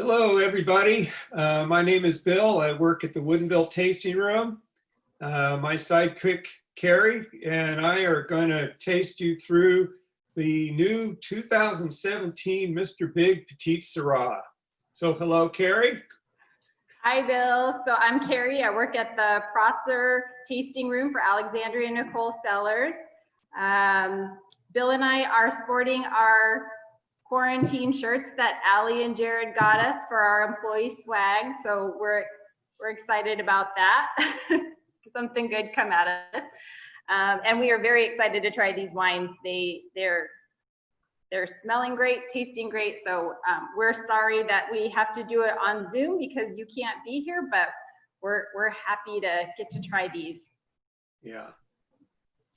Hello, everybody. My name is Bill. I work at the Woodinville Tasting Room. My sidekick, Keri, and I are going to taste you through the new 2017 Mr. Big Petite Syrah. So hello, Keri. Hi, Bill. So I'm Keri. I work at the Prosser Tasting Room for Alexandria Nicole Sellers. Bill and I are sporting our quarantine shirts that Allie and Jared got us for our employee swag. So we're excited about that. Something good come out of this. And we are very excited to try these wines. They're smelling great, tasting great. So we're sorry that we have to do it on Zoom because you can't be here, but we're happy to get to try these. Yeah.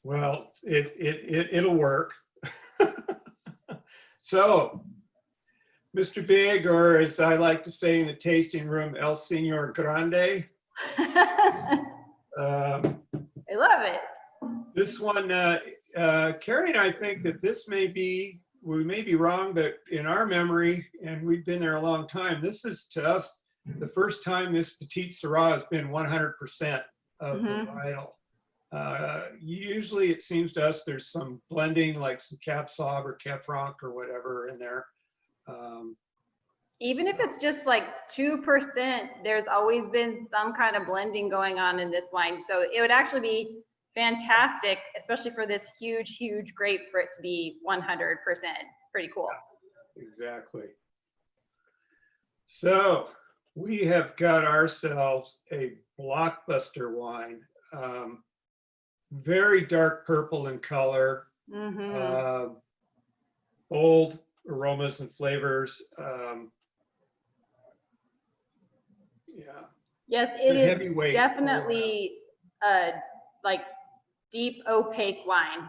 Well, it'll work. So, Mr. Big, or as I like to say in the tasting room, El Señor Grande. I love it. This one, Keri and I think that this may be, we may be wrong, but in our memory, and we've been there a long time, this is to us the first time this Petite Syrah has been 100% of varietal. Usually it seems to us there's some blending, like some Cab Sauv or Cab Franc or whatever in there. Even if it's just like 2%, there's always been some kind of blending going on in this wine. So it would actually be fantastic, especially for this huge, huge grape, for it to be 100%. Pretty cool. Exactly. So we have got ourselves a blockbuster wine. Very dark purple in color, bold aromas and flavors. Yeah. Yes, it is heavyweight. definitely a like deep opaque wine.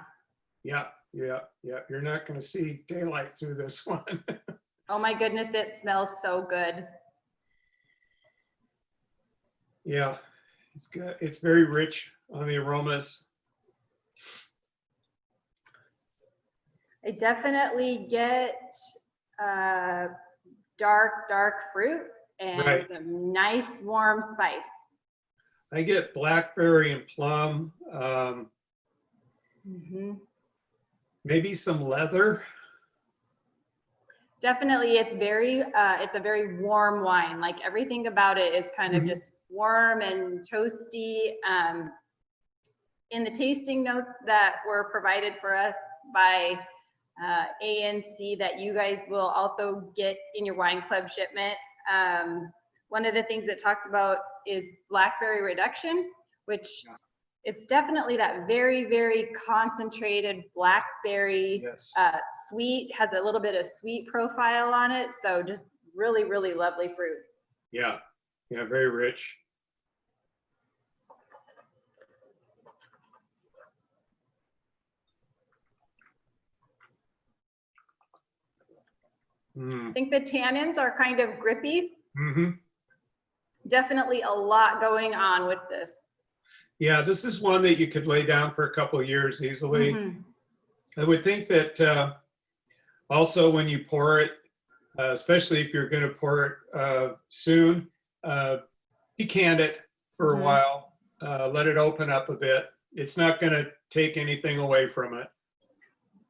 Yeah. You're not going to see daylight through this one. Oh my goodness, it smells so good. Yeah, it's good. It's very rich on the aromas. I definitely get dark fruit and some nice warm spice. I get blackberry and plum, maybe some leather. Definitely, it's a very warm wine. Like everything about it is kind of just warm and toasty. In the tasting notes that were provided for us by ANC that you guys will also get in your wine club shipment. One of the things it talks about is blackberry reduction, which it's definitely that very, very concentrated blackberry sweet, has a little bit of sweet profile on it. So just really, really lovely fruit. Yeah, very rich. I think the tannins are kind of grippy. Definitely a lot going on with this. Yeah, this is one that you could lay down for a couple of years easily. I would think that also when you pour it, especially if you're going to pour it soon, decant it for a while, let it open up a bit. It's not going to take anything away from it.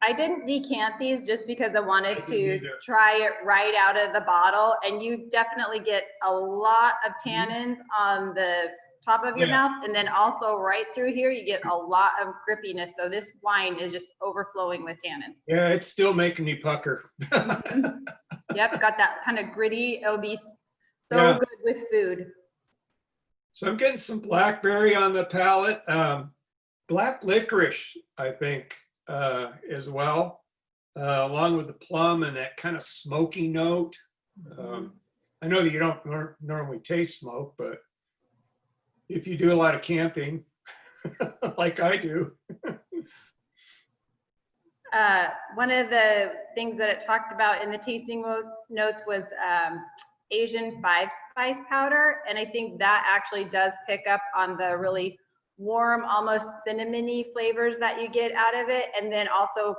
I didn't decant these just because I wanted to try it right out of the bottle, and you definitely get a lot of tannins on the top of your mouth, and then also right through here you get a lot of grippiness. So this wine is just overflowing with tannins. Yeah, it's still making me pucker. Yep, got that kind of gritty. It'll be so good with food. So I'm getting some blackberry on the palate. Black licorice, I think. As well, along with the plum and that kind of smoky note. I know that you don't normally taste smoke, but if you do a lot of camping, like I do. One of the things that it talked about in the tasting notes was Asian 5-spice powder, and I think that actually does pick up on the really warm, almost cinnamony flavors that you get out of it, and then also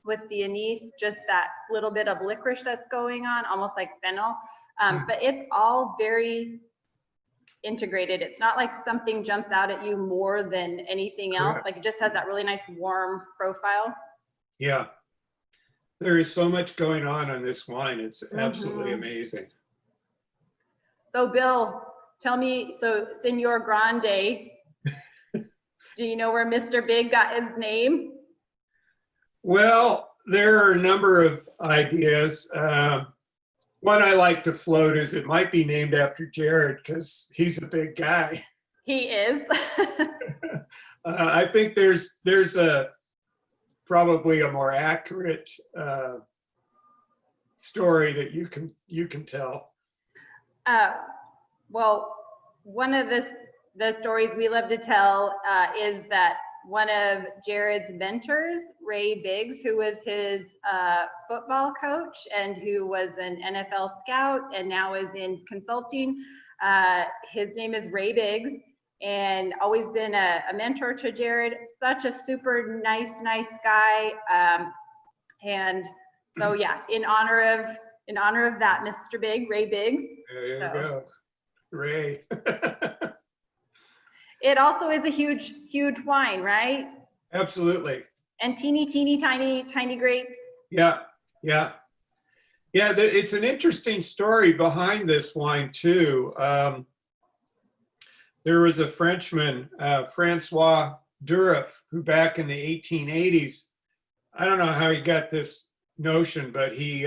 with the anise, just that little bit of licorice that's going on, almost like fennel. But it's all very integrated. It's not like something jumps out at you more than anything else. Correct. Like it just has that really nice warm profile. Yeah. There is so much going on this wine. It's absolutely amazing. So Bill, tell me, so Senor Grande, do you know where Mr. Big got his name? Well, there are a number of ideas. One I like to float is it might be named after Jared because he's a big guy. He is. I think there's probably a more accurate story that you can tell. Well, one of the stories we love to tell is that one of Jared's mentors, Ray Biggs, who was his football coach and who was an NFL scout and now is in consulting. His name is Ray Biggs and always been a mentor to Jared. Such a super nice guy. And so yeah, in honor of that, Mr. Big, Ray Biggs. There you go, Ray. It also is a huge wine, right? Absolutely. And teeny, tiny grapes. Yeah. It's an interesting story behind this wine too. There was a Frenchman, Francois Durif, who back in the 1880s, I don't know how he got this notion, but he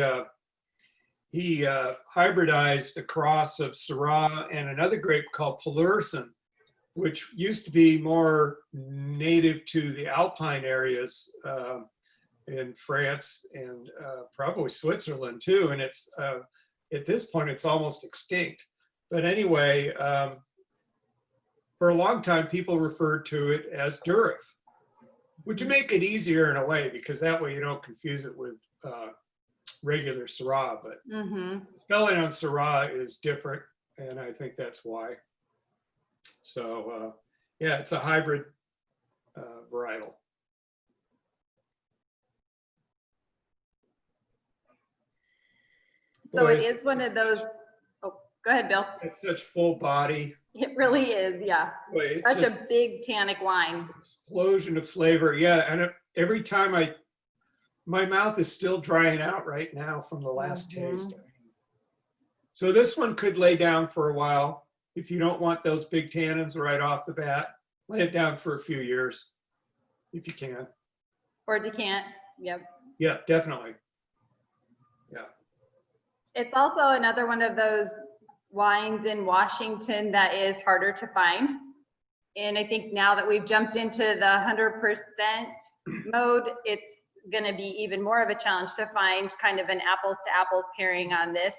hybridized a cross of Syrah and another grape called Palurson, which used to be more native to the Alpine areas in France and probably Switzerland too. And it's at this point, it's almost extinct. But anyway, for a long time, people referred to it as Durif, which would make it easier in a way because that way you don't confuse it with regular Syrah. But spelling on Syrah is different, and I think that's why. So yeah, it's a hybrid varietal. So it is one of those, oh, go ahead, Bill. It's such full body. It really is, yeah. Boy, Such a big tannic wine. Explosion of flavor, yeah. And every time my mouth is still drying out right now from the last taste. So this one could lay down for a while. If you don't want those big tannins right off the bat, lay it down for a few years if you can. Or decant, yep. Yeah, definitely. Yeah. It's also another one of those wines in Washington that is harder to find. And I think now that we've jumped into the 100% mode, it's going to be even more of a challenge to find kind of an apples to apples pairing on this.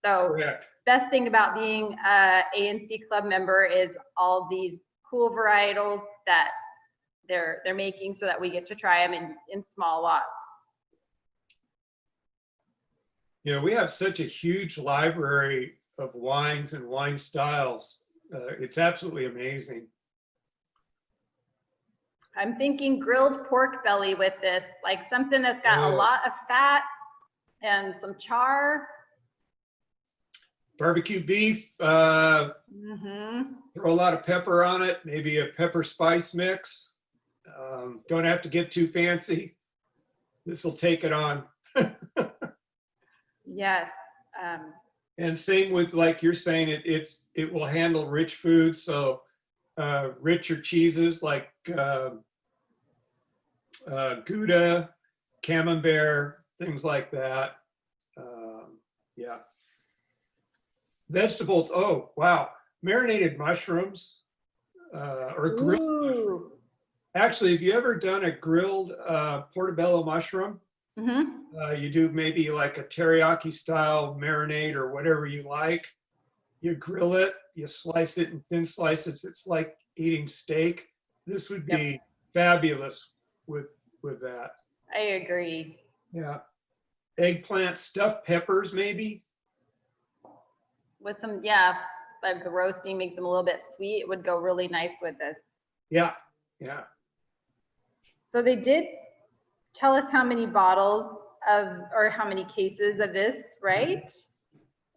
So Correct. Best thing about being a ANC club member is all these cool varietals that they're making so that we get to try them in small lots. You know, we have such a huge library of wines and wine styles. It's absolutely amazing. I'm thinking grilled pork belly with this, like something that's got a lot of fat and some char. Barbecue beef, throw a lot of pepper on it, maybe a pepper spice mix. Don't have to get too fancy. This will take it on. Yes. And same with, like you're saying, it will handle rich foods. So richer cheeses like Gouda, Camembert, things like that. Yeah. Vegetables. Oh, wow. Marinated mushrooms or grilled mushrooms. Actually, have you ever done a grilled portobello mushroom? You do maybe like a teriyaki style marinade or whatever you like. You grill it, you slice it in thin slices. It's like eating steak. This would be fabulous with that. I agree. Yeah. Eggplant, stuffed peppers maybe. With some, like the roasting makes them a little bit sweet. It would go really nice with this. Yeah, yeah. So they did tell us how many bottles of, or how many cases of this, right?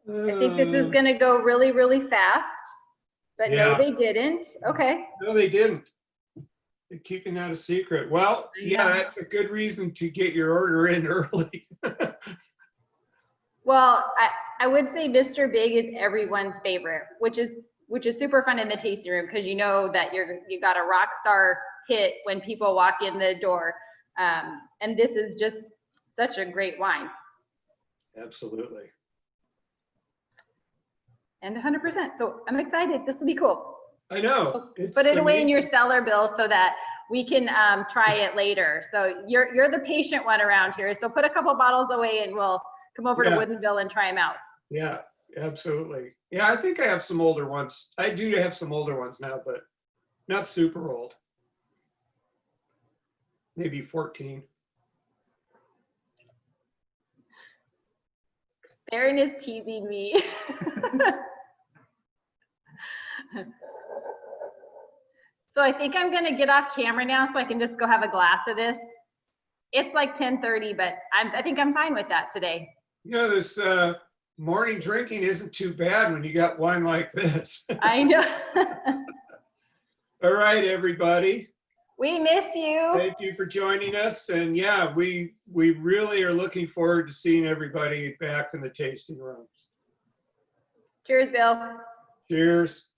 I think this is gonna go really, really fast, but no, Yeah. they didn't. Okay. No, they didn't. They're keeping that a secret. Well, I yeah, know. that's a good reason to get your order in early. Well, I would say Mr. Big is everyone's favorite, which is super fun in the tasting room because you know that you got a rock star hit when people walk in the door. And this is just such a great wine. Absolutely. And 100%. So I'm excited. This will be cool. I know. It's Put it away in amazing. your cellar, Bill, so that we can try it later. So you're the patient one around here. So put a couple bottles away and we'll come over to Yeah. Woodinville and try them out. Yeah, absolutely. Yeah, I think I have some older ones. I do have some older ones now, but not super old. Maybe 14. Baron is teasing me. So I think I'm gonna get off camera now so I can just go have a glass of this. It's like 10:30, but I think I'm fine with that today. You know, this morning drinking isn't too bad when you got wine like this. I know. All right, everybody. We miss you. Thank you for joining us. And yeah, we really are looking forward to seeing everybody back in the tasting rooms. Cheers, Bill. Cheers.